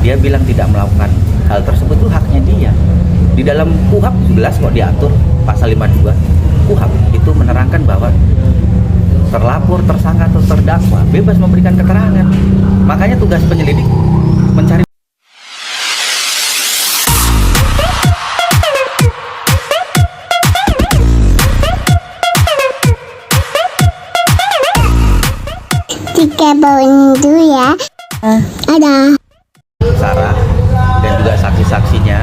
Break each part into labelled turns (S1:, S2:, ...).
S1: dia bilang tidak melakukan hal tersebut, itu haknya dia. Di dalam KUHP jelas kok diatur pasal 52 KUHP itu menerangkan bahwa terlapor, tersangka atau terdakwa bebas memberikan keterangan. Makanya tugas penyelidik mencari.
S2: Tiga bawang itu ya. Ada.
S1: Sarah dan juga saksi-saksinya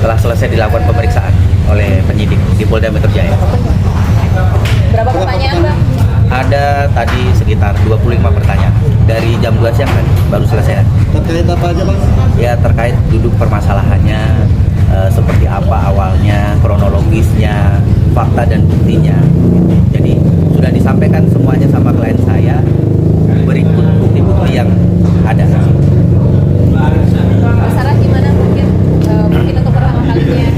S1: telah selesai dilakukan pemeriksaan oleh penyidik di Polda Metro Jaya.
S3: Berapa pertanyaan, Bang?
S1: Ada tadi sekitar 25 pertanyaan dari jam 2 siang kan baru selesai.
S4: Terkait apa aja, Bang?
S1: Ya terkait duduk permasalahannya, seperti apa awalnya, kronologisnya, fakta dan buktinya. Jadi sudah disampaikan semuanya sama klien saya, berikut bukti-bukti yang ada.
S3: Mas Sarah gimana mungkin untuk pertama kalinya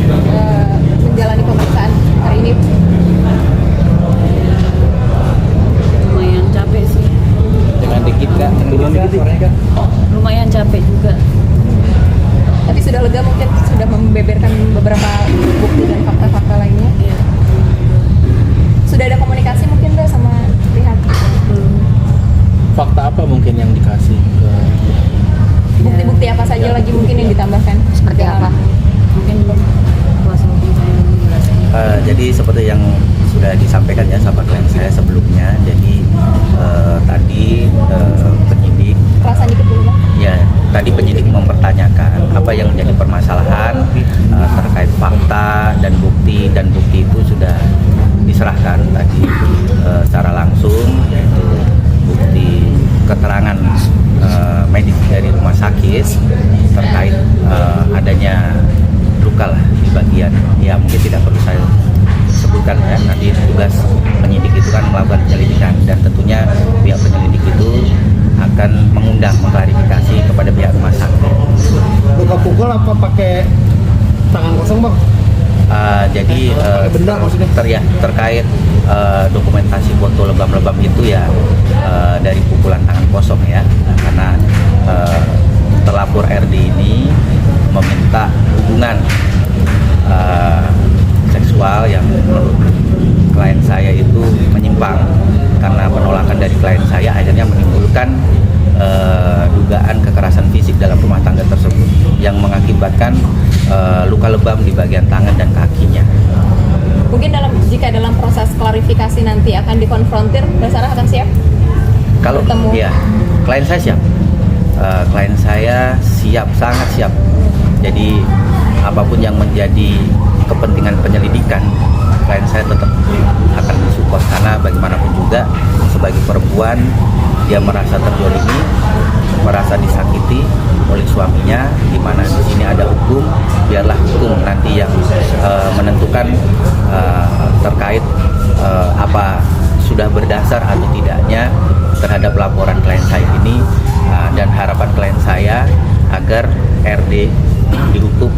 S3: menjalani pemeriksaan hari ini?
S5: Lumayan capek sih.
S1: Dengan dikit kak, turun dikit suaranya kak.
S5: Lumayan capek juga.
S3: Tapi sudah lega mungkin sudah membeberkan beberapa bukti dan fakta-fakta lainnya.
S5: Iya.
S3: Sudah ada komunikasi mungkin Mbak sama pihak
S4: Fakta apa mungkin yang dikasih ke
S3: bukti-bukti apa saja lagi mungkin yang ditambahkan? Seperti apa?
S5: Mungkin kuasa hukum saya menjelaskan.
S1: Jadi seperti yang sudah disampaikan ya sama klien saya sebelumnya. Jadi tadi penyidik
S3: Perasaan dikit dulu Bang.
S1: ya tadi penyidik mempertanyakan apa yang menjadi permasalahan terkait fakta dan bukti itu sudah diserahkan tadi secara langsung, yaitu bukti keterangan medik dari rumah sakit terkait adanya luka lah di bagian, ya mungkin tidak perlu saya sebutkan ya, nanti tugas penyidik itu kan melakukan penyelidikan dan tentunya pihak penyelidik itu akan mengundang mengklarifikasi kepada pihak rumah sakit.
S4: luka pukul apa pakai tangan kosong, Bang?
S1: Jadi
S4: benda maksudnya?
S1: terkait dokumentasi foto lebam-lebam itu ya dari pukulan tangan kosong ya, karena terlapor RD ini meminta hubungan seksual yang menurut klien saya itu menyimpang, karena penolakan dari klien saya akhirnya menimbulkan dugaan kekerasan fisik dalam rumah tangga tersebut yang mengakibatkan luka lebam di bagian tangan dan kakinya.
S3: Mungkin jika dalam proses klarifikasi nanti akan dikonfrontir, Mbak Sarah akan siap?
S1: Kalau
S3: Bertemu.
S1: ya, klien saya siap. Klien saya siap, sangat siap. Jadi apapun yang menjadi kepentingan penyelidikan, klien saya tetap akan mensupport, karena bagaimanapun juga sebagai perempuan dia merasa terjolimi, merasa disakiti oleh suaminya, di mana di sini ada hukum, biarlah hukum nanti yang menentukan terkait apa sudah berdasar atau tidaknya terhadap laporan klien saya ini, dan harapan klien saya agar RD dihukum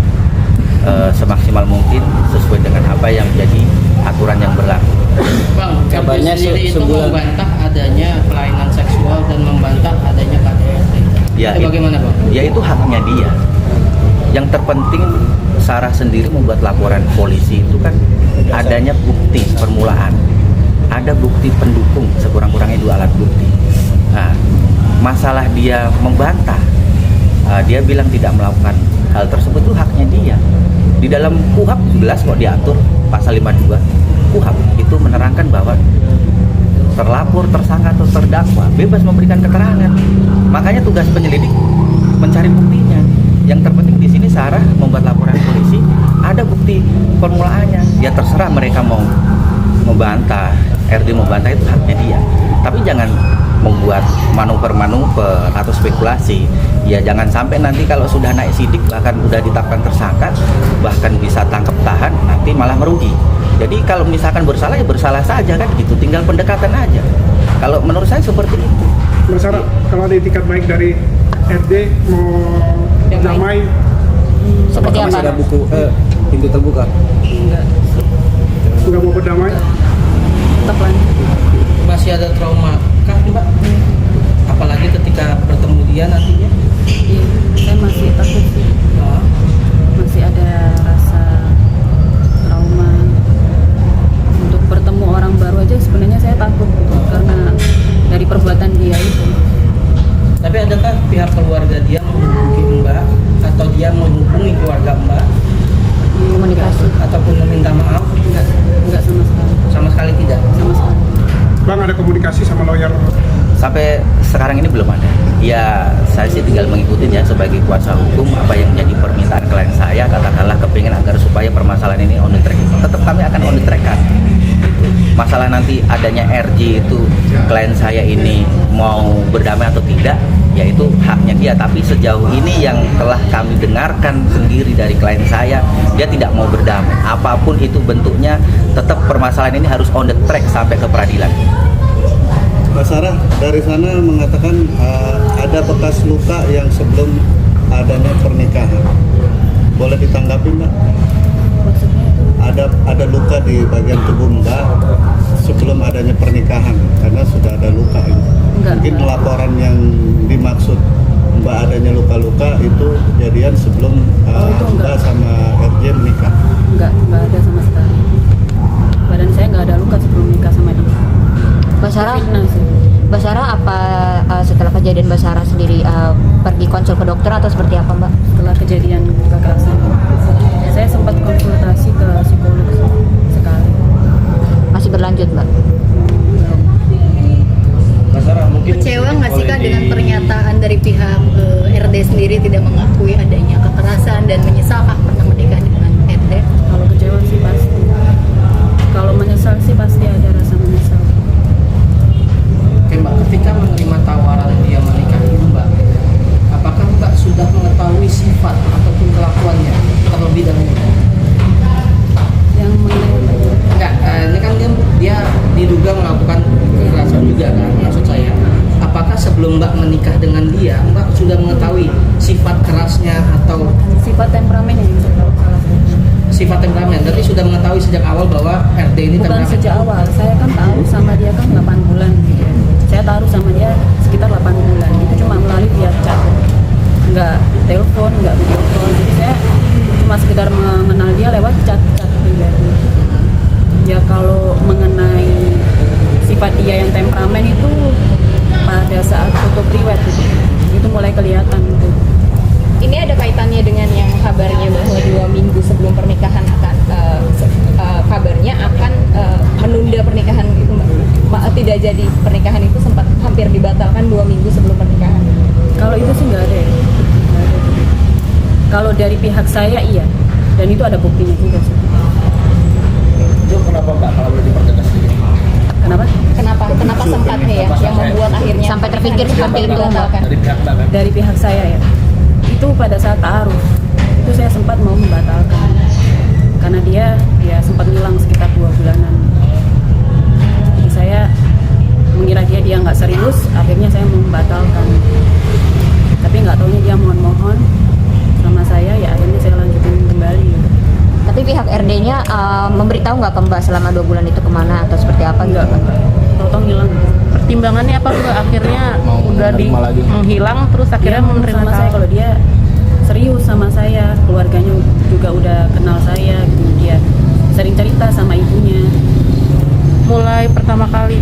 S1: semaksimal mungkin sesuai dengan apa yang menjadi aturan yang berlaku.
S6: Bang,
S4: Kabarnya
S6: sendiri itu
S4: sebulan.
S6: membantah adanya kelainan seksual dan membantah adanya KDRT.
S1: Ya,
S6: Itu bagaimana, Bang?
S1: Ya itu haknya dia. Yang terpenting Sarah sendiri membuat laporan polisi itu kan adanya bukti permulaan, ada bukti pendukung, sekurang-kurangnya 2 alat bukti. Nah, masalah dia membantah, dia bilang tidak melakukan hal tersebut, itu haknya dia. Di dalam KUHP jelas kok diatur pasal 52 KUHP itu menerangkan bahwa terlapor, tersangka atau terdakwa bebas memberikan keterangan. Makanya tugas penyelidik mencari buktinya. Yang terpenting di sini Sarah membuat laporan polisi, ada bukti permulaannya. Ya terserah mereka mau membantah, RD membantah, itu haknya dia. Tapi jangan membuat manuver-manuver atau spekulasi. Ya jangan sampai nanti kalau sudah naik sidik, bahkan sudah ditetapkan tersangka, bahkan bisa tangkap tahan, nanti malah merugi. Jadi kalau misalkan bersalah ya bersalah saja kan gitu, tinggal pendekatan aja. Kalau menurut saya seperti itu.
S7: Mas Sarah, kalau ada itikat baik dari RD mau damai,
S3: Seperti
S4: Apakah masih
S3: apa?
S4: ada pintu terbuka?
S5: Enggak.
S7: nggak mau berdamai,
S5: Tetap lanjut.
S6: Masih ada trauma kah, Mbak? Apalagi ketika bertemu dia nantinya?
S5: Iya. masih takut sih, masih ada rasa trauma untuk bertemu orang baru aja. Sebenarnya saya takut gitu, karena dari perbuatan dia itu.
S6: Tapi adakah pihak keluarga dia menghubungi Mbak atau dia menghubungi keluarga Mbak
S5: Komunikasi
S6: ataupun meminta maaf?
S5: enggak sama sekali,
S6: Sama sekali tidak.
S5: sama sekali.
S7: Bang, ada komunikasi sama lawyer?
S1: Sampai sekarang ini belum ada. Ya saya sih tinggal mengikuti ya sebagai kuasa hukum apa yang menjadi permintaan klien saya, katakanlah kepingin agar supaya permasalahan ini on the track. Tetap kami akan on the track kan. Masalah nanti adanya RJ itu klien saya ini mau berdamai atau tidak, yaitu haknya dia. Tapi sejauh ini yang telah kami dengarkan sendiri dari klien saya, dia tidak mau berdamai. Apapun itu bentuknya, tetap permasalahan ini harus on the track sampai ke peradilan.
S4: Mbak Sarah dari sana mengatakan ada bekas luka yang sebelum adanya pernikahan. Boleh ditanggapi Mbak?
S5: Maksudnya itu
S4: Ada luka di bagian tubuh Mbak sebelum adanya pernikahan karena sudah ada luka itu.
S5: Enggak.
S4: Mungkin laporan yang dimaksud Mbak adanya luka-luka itu kejadian sebelum
S5: itu enggak.
S4: Mbak sama RJ menikah.
S5: enggak ada sama sekali. Badan saya enggak ada luka sebelum nikah sama dia.
S8: Mbak Sarah,
S5: Fitnah sih.
S8: Mbak Sarah apa setelah kejadian Mbak Sarah sendiri pergi konsul ke dokter atau seperti apa Mbak?
S5: Setelah kejadian kekerasan, saya sempat konsultasi ke psikolog sekali.
S8: Masih berlanjut Mbak?
S5: Belum.
S6: Mbak Sarah, mungkin
S9: Kecewa nggak sih Kak
S6: boleh
S9: dengan pernyataan dari pihak RD sendiri tidak mengakui adanya kekerasan dan menyesalkah pernah menikah dengan RD?
S5: Kalau kecewa sih pasti. Kalau menyesal sih pasti ada rasa menyesal.
S6: Oke Mbak, ketika menerima tawaran dia menikahi Mbak, apakah Mbak sudah mengetahui sifat ataupun kelakuannya terlebih dahulu?
S5: Yang mengenai
S6: Enggak, ini kan dia diduga melakukan kekerasan juga kan, maksud saya. Apakah sebelum Mbak menikah dengan dia, Mbak sudah mengetahui sifat kerasnya atau
S5: sifat temperamen yang salah satu.
S6: sifat temperamen? Berarti sudah mengetahui sejak awal bahwa RD ini
S5: Bukan
S6: temperamen.
S5: sejak awal, saya kan tahu sama dia kan 8 bulan gitu ya. Saya taruh sama dia sekitar 8 bulan. Itu cuma melalui via chat. Enggak telepon, enggak video call. Jadi saya cuma sekedar mengenal dia lewat chat-chat pribadi. Ya kalau mengenai sifat dia yang temperamen itu pada saat foto priwet itu mulai kelihatan gitu.
S3: Ini ada kaitannya dengan yang kabarnya bahwa 2 minggu sebelum pernikahan akan kabarnya akan menunda pernikahan itu Mbak. Tidak jadi pernikahan itu sempat hampir dibatalkan 2 minggu sebelum pernikahan.
S5: Kalau itu sih nggak ada ya. Nggak ada. Kalau dari pihak saya iya, dan itu ada buktinya juga sih.
S4: Itu kenapa Mbak kalau boleh dipertegas sedikit?
S5: Kenapa?
S3: Kenapa sempatnya ya yang membuat akhirnya
S8: Sampai terpikir seperti itu, Mbak.
S3: dibatalkan?
S4: Dari pihak Mbak kan?
S5: Dari pihak saya ya. Itu pada saat ta'aruf itu saya sempat mau membatalkan karena dia sempat hilang sekitar 2 bulanan. Jadi saya mengira dia nggak serius, akhirnya saya membatalkan. Tapi nggak taunya dia mohon-mohon sama saya, ya akhirnya saya lanjutin kembali. Gitu.
S8: Tapi pihak RD-nya memberitahu nggak ke Mbak selama 2 bulan itu kemana atau seperti apa?
S5: Enggak, tau-tau hilang.
S10: Pertimbangannya apa Mbak? Akhirnya udah menghilang terus akhirnya
S5: Dia
S10: menerima
S5: sama saya kalau dia serius sama saya, keluarganya juga udah kenal saya gitu. Dia sering cerita sama ibunya.
S10: mulai pertama kali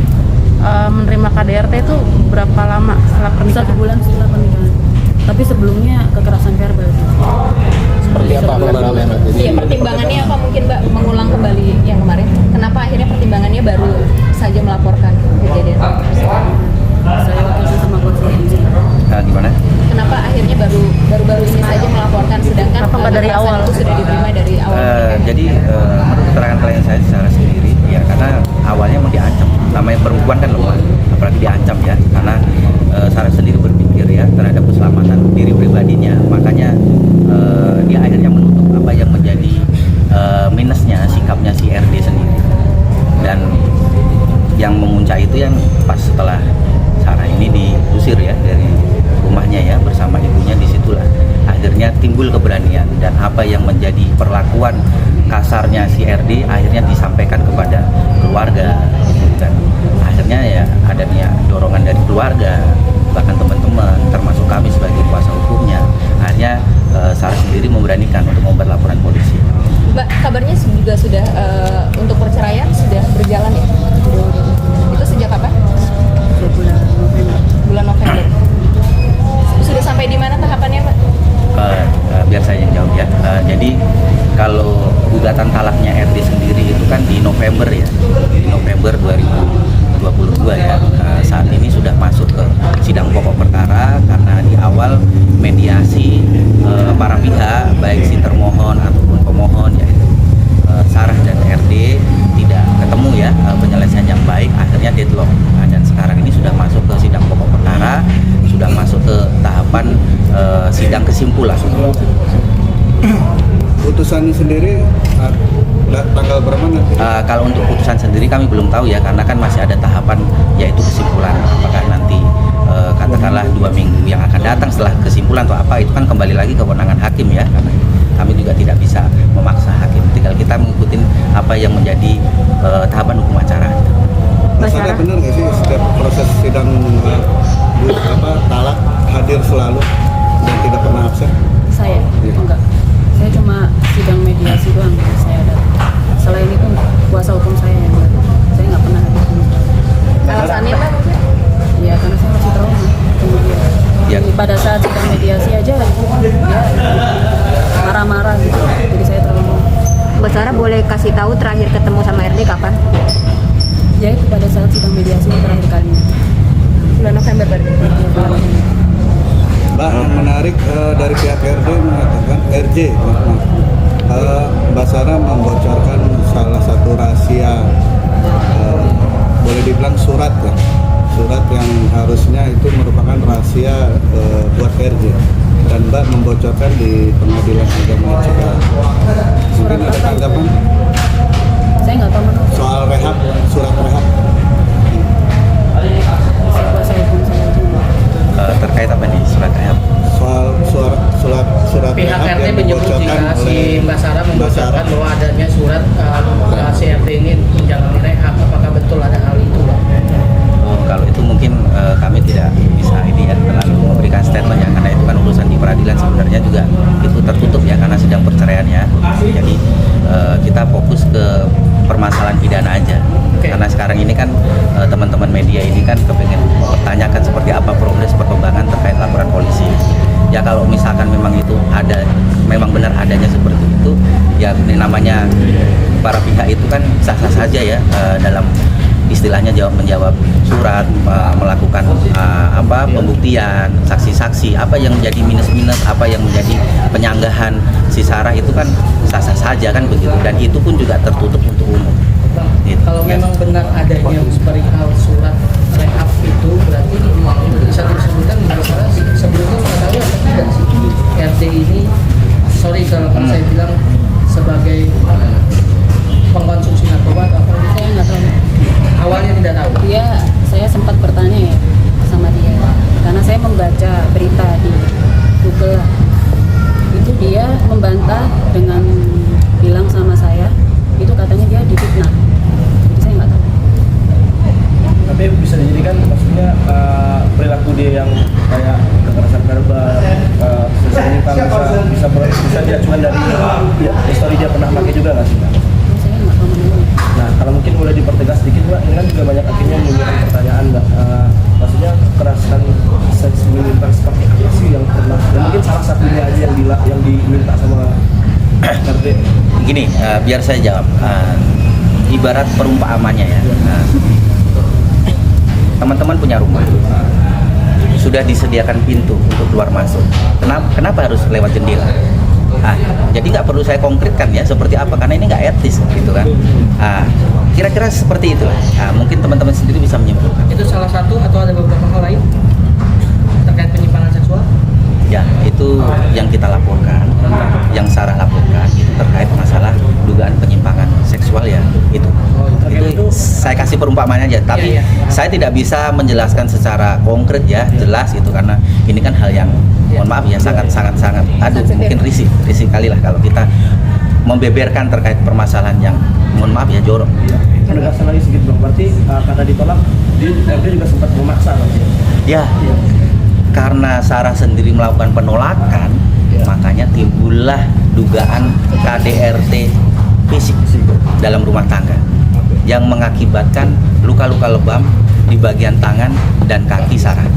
S10: menerima KDRT itu berapa lama setelah pernikahan?
S5: 1 bulan setelah pernikahan. Tapi sebelumnya kekerasan verbal.
S4: Seperti apa pembaruan?
S3: Iya, pertimbangannya apa mungkin Mbak mengulang kembali yang kemarin? Kenapa akhirnya pertimbangannya baru saja melaporkan kejadian?
S5: Saya waktu itu sama kuasa hukum.
S1: Gimana?
S3: Kenapa akhirnya baru ini saja melaporkan sedangkan
S10: Kenapa nggak dari
S3: kekerasan
S10: awal?
S3: itu sudah diterima dari awal?
S1: Jadi menurut keterangan klien saya secara sendiri ya, karena awalnya mau diancam, namanya perempuan kan lemah, apalagi diancam ya, karena Sarah sendiri berpikir ya terhadap keselamatan diri pribadinya, makanya dia akhirnya menutup apa yang menjadi minusnya sikapnya si RD sendiri. Dan yang memuncak itu yang pas setelah Sarah ini diusir ya dari rumahnya ya bersama ibunya, disitulah akhirnya timbul keberanian, dan apa yang menjadi perlakuan kasarnya si RD akhirnya disampaikan kepada keluarga gitu kan. Akhirnya ya adanya dorongan dari keluarga, bahkan teman-teman termasuk kami sebagai kuasa hukumnya, akhirnya sendiri memberanikan untuk membuat laporan polisi.
S3: Mbak, kabarnya juga sudah untuk perceraian sudah berjalan ya? Itu sejak kapan? Bulan November. Sudah sampai di mana tahapannya, Mbak?
S1: Biar saya yang jawab ya. Jadi kalau gugatan talaknya RD sendiri itu kan di November ya, di November 2022 ya. Saat ini sudah masuk ke sidang pokok perkara karena di awal mediasi para pihak baik si termohon ataupun pemohon yaitu Sarah dan RD tidak ketemu ya penyelesaian yang baik, akhirnya deadlock. Nah, dan sekarang ini sudah masuk ke sidang pokok perkara, sudah masuk ke tahapan sidang kesimpulan.
S4: Putusannya sendiri tanggal berapa nanti?
S1: Kalau untuk putusan sendiri kami belum tahu ya, karena kan masih ada tahapan yaitu kesimpulan. Apakah nanti katakanlah 2 minggu yang akan datang setelah kesimpulan atau apa, itu kan kembali lagi ke kewenangan hakim ya, karena kami juga tidak bisa memaksa hakim. Tinggal kita mengikuti apa yang menjadi tahapan hukum acara.
S4: Masalah benar nggak sih setiap proses sidang talak hadir selalu dan tidak pernah absen?
S5: Saya enggak. Saya cuma sidang mediasi doang saya ada. Selain itu kuasa hukum saya yang enggak. Saya nggak pernah hadir.
S3: Alasannya Mbak mungkin?
S5: Iya, karena saya masih trauma. Kemudian
S1: Ya.
S5: pada saat sidang mediasi aja dia marah-marah gitu. Jadi saya trauma.
S8: Mbak Sarah boleh kasih tahu terakhir ketemu sama RD kapan?
S5: Ya itu pada saat sidang mediasi terakhir kalinya.
S3: Bulan November berarti.
S4: Mbak, yang menarik dari pihak RD mengatakan RJ, Mbak Sarah membocorkan salah satu rahasia, boleh dibilang surat ya, surat yang harusnya itu merupakan rahasia buat RJ, dan Mbak membocorkan di Pengadilan Agama Cikarang. Mungkin ada tanggapan
S5: Saya nggak tahu mana
S4: soal rehab, surat rehab
S5: kuasa hukum saya juga.
S1: Terkait apa nih surat rehab?
S4: soal surat
S6: Pihak
S4: rehab
S6: RT
S4: yang
S6: menyebut
S4: dibocorkan
S6: jika si
S4: oleh
S6: Mbak Sarah
S4: Mbak Sarah.
S6: membocorkan bahwa adanya surat si RT ini menjalani rehab. Apakah betul ada hal itu, Mbak?
S1: Kalau itu mungkin kami tidak bisa ini ya terlalu memberikan statement ya, karena itu kan urusan di peradilan sebenarnya juga itu tertutup ya karena sidang perceraian ya. Jadi kita fokus ke permasalahan pidana aja. Karena sekarang ini kan teman-teman media ini kan kepengen mempertanyakan seperti apa progres perkembangan terkait laporan polisi. Ya kalau misalkan memang itu ada, memang benar adanya seperti itu, ya ini namanya para pihak itu kan sah-sah saja ya dalam istilahnya menjawab surat, melakukan pembuktian, saksi-saksi, apa yang menjadi minus-minus, apa yang menjadi penyanggahan si Sarah itu kan sah-sah saja kan begitu, dan itu pun juga tertutup untuk umum.
S6: Bang,
S1: Gitu.
S6: kalau memang benar adanya perihal surat rehab itu, berarti bisa disebutkan Mbak Sarah sebelumnya mengetahui atau tidak sih RT ini, sorry kalau saya bilang sebagai pengkonsumsi narkoba atau apa?
S5: Saya nggak tahu.
S6: Awalnya tidak tahu.
S5: Dia, saya sempat bertanya ya sama dia karena saya membaca berita di Google lah. Itu dia membantah dengan bilang sama saya itu katanya dia difitnah. Jadi saya nggak tahu.
S11: Tapi bisa dijadikan maksudnya perilaku dia yang kayak kekerasan verbal, menyimpang bisa diacukan dari histori dia pernah pakai juga nggak sih, Mbak?
S5: Saya nggak tahu mana.
S11: Nah, kalau mungkin boleh dipertegas sedikit, Mbak, ini kan juga banyak akhirnya menyimpang pertanyaan, Mbak. Maksudnya kekerasan seks menyimpang seperti apa sih yang pernah? Dan mungkin salah satunya aja yang diminta sama RT.
S1: Gini, biar saya jawab. Ibarat perumpamannya ya. Teman-teman punya rumah, sudah disediakan pintu untuk keluar masuk. Kenapa harus lewat jendela? Jadi nggak perlu saya konkretkan ya seperti apa, karena ini nggak etis gitu kan. Kira-kira seperti itu. Mungkin teman-teman sendiri bisa menyimpulkan.
S6: Itu salah satu atau ada beberapa hal lain terkait penyimpangan seksual?
S1: Ya, itu yang kita laporkan, yang Sarah laporkan itu terkait masalah dugaan penyimpangan seksual ya, itu saya kasih perumpamaan aja, tapi saya tidak bisa menjelaskan secara konkret ya, jelas itu karena ini kan hal yang mohon maaf ya sangat mungkin risih kali lah kalau kita membeberkan terkait permasalahan yang mohon maaf ya jorok.
S11: Penegasan lagi sedikit, Bang. Berarti karena ditolak, RT juga sempat memaksa, Bang.
S1: Ya. Karena Sarah sendiri melakukan penolakan, Makanya timbullah dugaan KDRT fisik dalam rumah tangga yang mengakibatkan luka-luka lebam di bagian tangan dan kaki Sarah.